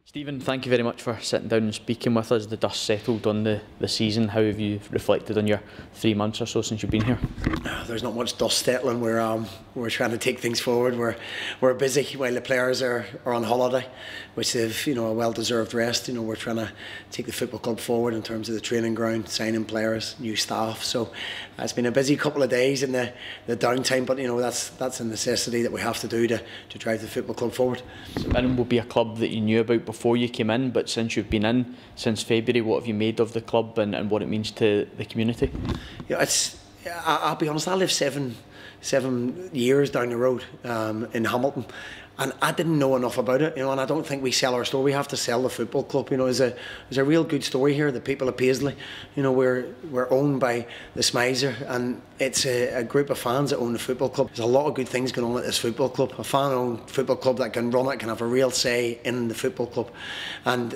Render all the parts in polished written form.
Stephen, thank you very much for sitting down and speaking with us. The dust settled on the season. How have you reflected on your 3 months or so since you've been here? There's not much dust settling. We're trying to take things forward. We're busy while the players are on holiday, which they've a well-deserved rest. We're trying to take the football club forward in terms of the training ground, signing players, new staff. So it's been a busy couple of days in the downtime, but that's a necessity that we have to do to drive the football club forward. St Mirren will be a club that you knew about before you came in, but since you've been in since February, what have you made of the club and what it means to the community? I'll be honest, I lived seven years down the road in Hamilton, and I didn't know enough about it, and I don't think we sell our story. We have to sell the football club. There's a real good story here. The people of Paisley, we're owned by the Smizer, and it's a group of fans that own the football club. There's a lot of good things going on at this football club. A fan-owned football club that can run it, can have a real say in the football club, and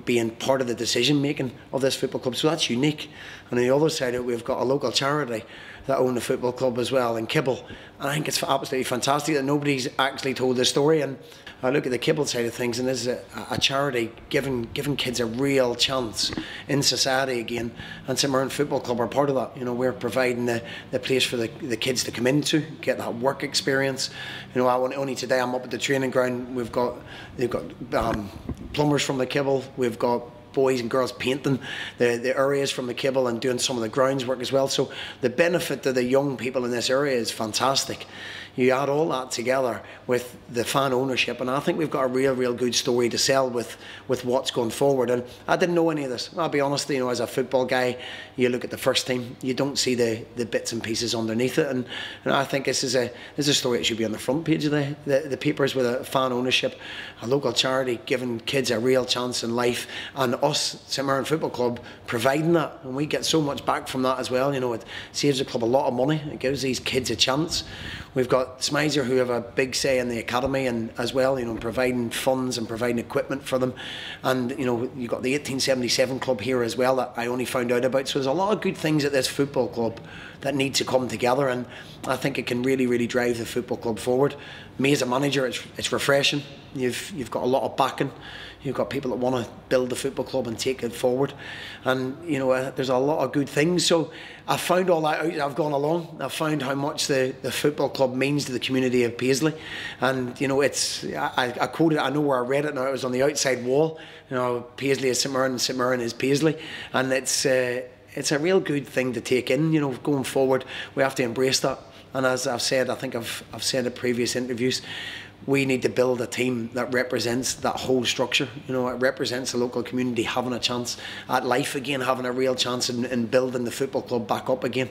being part of the decision making of this football club. So that's unique. And on the other side of it, we've got a local charity that own the football club as well in Kibble. And I think it's absolutely fantastic that nobody's actually told this story. And I look at the Kibble side of things, and this is a charity giving kids a real chance in society again. And St Mirren Football Club are part of that. We're providing the place for the kids to come into, get that work experience. Only today I'm up at the training ground. They've got plumbers from the Kibble. We've got boys and girls painting the areas from the Kibble and doing some of the grounds work as well. So the benefit to the young people in this area is fantastic. You add all that together with the fan ownership, and I think we've got a real good story to sell with what's going forward. And I didn't know any of this. I'll be honest, as a football guy, you look at the first team, you don't see the bits and pieces underneath it. And I think this is a story that should be on the front page of the papers, with a fan ownership, a local charity giving kids a real chance in life, and us, St Mirren Football Club, providing that. And we get so much back from that as well. It saves the club a lot of money. It gives these kids a chance. We've got Smizer, who have a big say in the academy and as well, providing funds and providing equipment for them. And you've got the 1877 club here as well that I only found out about. So there's a lot of good things at this football club that need to come together, and I think it can really drive the football club forward. Me as a manager, it's refreshing. You've got a lot of backing. You've got people that want to build the football club and take it forward, and there's a lot of good things. So I found all that out as I've gone along. I've found how much the football club means to the community of Paisley, and I quoted it. I know where I read it now. It was on the outside wall. Paisley is St Mirren, St Mirren is Paisley, and it's a real good thing to take in. Going forward, we have to embrace that. And as I've said, I think I've said in previous interviews, we need to build a team that represents that whole structure. It represents the local community having a chance at life again, having a real chance in building the football club back up again.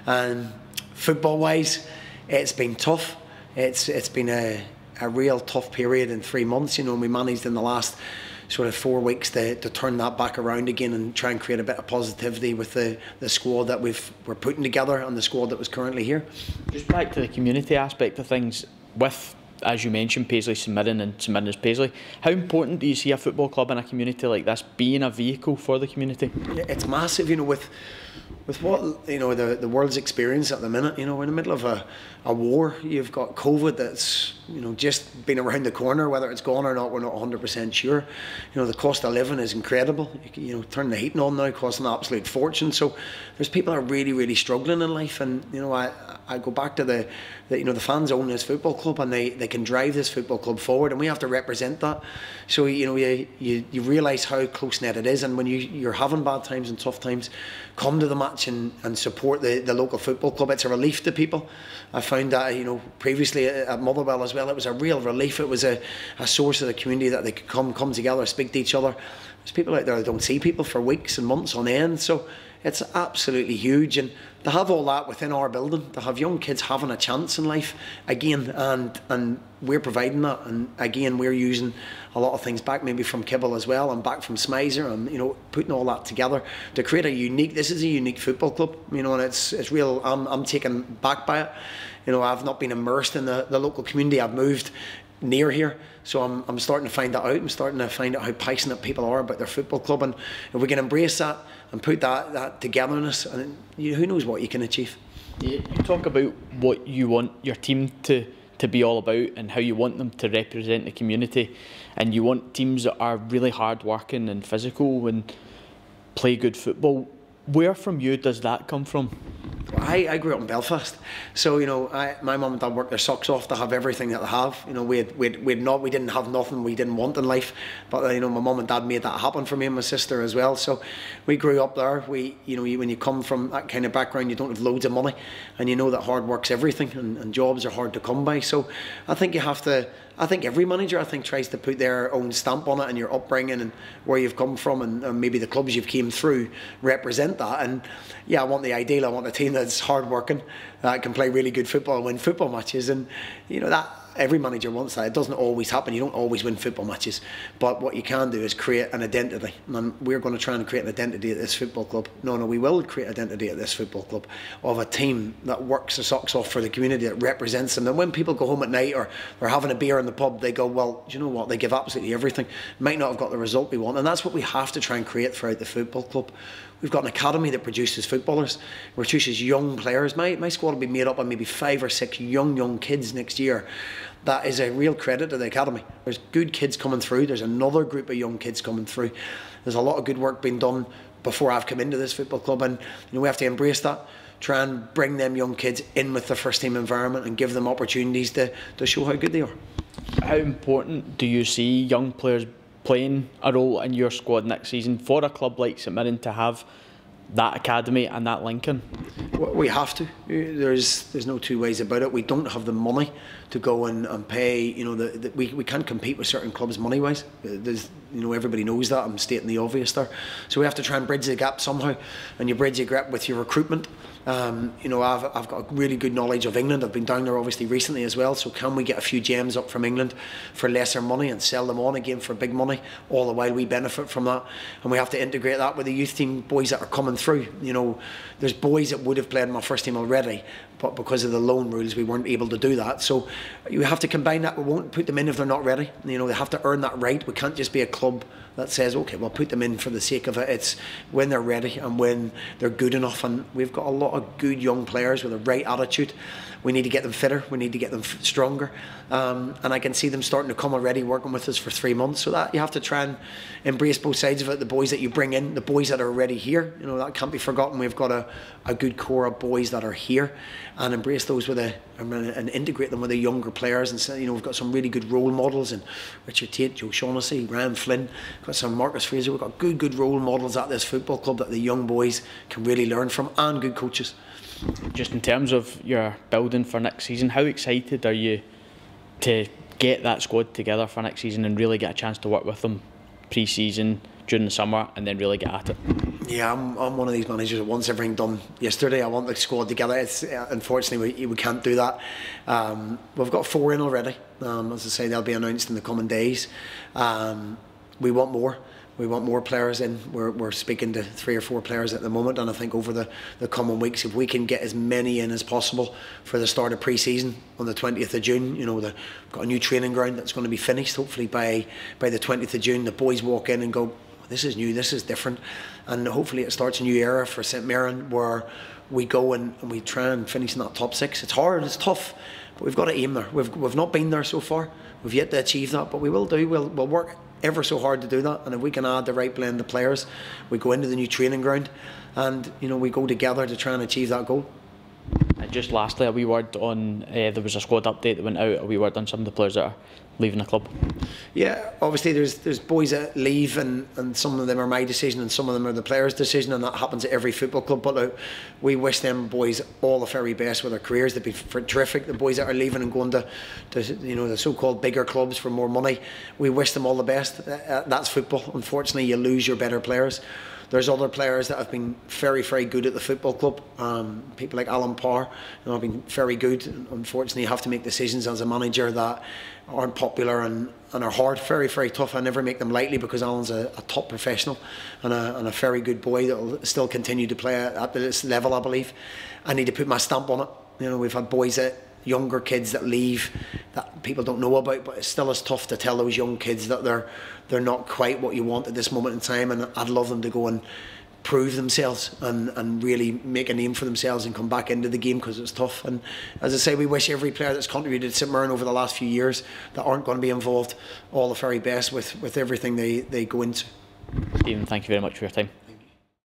And football-wise, it's been tough. It's been a real tough period in 3 months. We managed in the last sort of 4 weeks to turn that back around again and try and create a bit of positivity with the squad that we're putting together and the squad that was currently here. Just back to the community aspect of things, with, as you mentioned, Paisley, St Mirren and St Mirren is Paisley. How important do you see a football club in a community like this being a vehicle for the community? It's massive, with what the world's experience at the minute. We're in the middle of a war. You've got COVID that's just been around the corner. Whether it's gone or not, we're not 100% sure. The cost of living is incredible. Turn the heating on now, costing an absolute fortune. So there's people that are really struggling in life, and I go back to the fans own this football club, and they can drive this football club forward, and we have to represent that. So you realise how close knit it is, and when you're having bad times and tough times, come to the match and support the local football club. It's a relief to people. I found that previously at Motherwell as well, it was a real relief. It was a source of the community that they could come together, speak to each other. There's people out there that don't see people for weeks and months on end, so it's absolutely huge. And to have all that within our building, to have young kids having a chance in life again, and we're providing that, and again we're using a lot of things back maybe from Kibble as well, and back from Smizer, and putting all that together to create this is a unique football club, and it's real. I'm taken back by it. I've not been immersed in the local community. I've moved near here, so I'm starting to find that out. I'm starting to find out how passionate people are about their football club, and if we can embrace that and put that togetherness, and who knows what you can achieve. You talk about what you want your team to to be all about and how you want them to represent the community, and you want teams that are really hard working and physical and play good football. Where from you does that come from? I grew up in Belfast, so my mum and dad worked their socks off to have everything that they have. We didn't have nothing we didn't want in life, but my mum and dad made that happen for me and my sister as well. So we grew up there. When you come from that kind of background, you don't have loads of money, and you know that hard work's everything, and jobs are hard to come by. So I think you have to. I think every manager tries to put their own stamp on it, and your upbringing and where you've come from, and maybe the clubs you've came through represent that. And yeah, I want the ideal. I want a team that's hard working, that can play really good football and win football matches, and that. Every manager wants that. It doesn't always happen. You don't always win football matches. But what you can do is create an identity. And we're going to try and create an identity at this football club. No, we will create identity at this football club of a team that works their socks off for the community, that represents them. And when people go home at night or they're having a beer in the pub, they go, well, do you know what? They give absolutely everything. Might not have got the result we want. And that's what we have to try and create throughout the football club. We've got an academy that produces footballers, produces young players. My squad will be made up of maybe 5 or 6 young kids next year. That is a real credit to the academy. There's good kids coming through. There's another group of young kids coming through. There's a lot of good work being done before I've come into this football club, and we have to embrace that. Try and bring them young kids in with the first team environment and give them opportunities to show how good they are. How important do you see young players playing a role in your squad next season for a club like St Mirren to have that academy and that linking? We have to. There's no two ways about it. We don't have the money to go and pay. We can't compete with certain clubs money wise. Everybody knows that. I'm stating the obvious there. So we have to try and bridge the gap somehow. And you bridge the gap with your recruitment. I've got a really good knowledge of England. I've been down there obviously recently as well. So can we get a few gems up from England for lesser money and sell them on again for big money, all the while we benefit from that? And we have to integrate that with the youth team boys that are coming through. There's boys that would have played in my first team already, but because of the loan rules we weren't able to do that. So you have to combine that. We won't put them in if they're not ready. They have to earn that right. We can't just be a club that says, okay, we'll put them in for the sake of it. It's when they're ready and when they're good enough. And we've got a lot of good young players with the right attitude. We need to get them fitter. We need to get them stronger. And I can see them starting to come already, working with us for 3 months. So that you have to try and embrace both sides of it. The boys that you bring in, the boys that are already here, that can't be forgotten. We've got a good core of boys that are here, and embrace those and integrate them with the younger players. And say, we've got some really good role models in Richard Tate, Joe Shaughnessy, Ryan Flynn. We've got some Marcus Fraser. We've got good role models at this football club that the young boys can really learn from, and good coaches. Just in terms of your building for next season, how excited are you to get that squad together for next season and really get a chance to work with them pre-season, during the summer, and then really get at it? Yeah, I'm one of these managers that wants everything done yesterday. I want the squad together. It's unfortunately we can't do that. We've got 4 in already. As I say, they'll be announced in the coming days. We want more. We want more players in. We're speaking to 3 or 4 players at the moment, and I think over the coming weeks, if we can get as many in as possible for the start of pre-season on the 20th of June, we've got a new training ground that's going to be finished hopefully by the 20th of June. The boys walk in and go, this is new, this is different, and hopefully it starts a new era for St Mirren where we go and we try and finish in that top 6. It's hard, it's tough, but we've got to aim there. We've not been there so far. We've yet to achieve that, but we will do. We'll work ever so hard to do that, and if we can add the right blend of players, we go into the new training ground and we go together to try and achieve that goal. And just lastly, a wee word on there was a squad update that went out, a wee word on some of the players that are leaving the club. Yeah, obviously there's boys that leave, and some of them are my decision and some of them are the players' decision, and that happens at every football club. But we wish them boys all the very best with their careers. They'd be terrific. The boys that are leaving and going to the so-called bigger clubs for more money, we wish them all the best. That's football. Unfortunately, you lose your better players. There's other players that have been very, very good at the football club. People like Alan Parr have been very good. Unfortunately, you have to make decisions as a manager that aren't popular and are hard, very, very tough. I never make them lightly because Alan's a top professional and a very good boy that will still continue to play at this level, I believe. I need to put my stamp on it. We've had boys younger kids that leave that people don't know about, but it still is tough to tell those young kids that they're not quite what you want at this moment in time, and I'd love them to go and prove themselves and really make a name for themselves and come back into the game, because it's tough. And as I say, we wish every player that's contributed to St Mirren over the last few years that aren't going to be involved all the very best with everything they go into. Stephen, thank you very much for your time.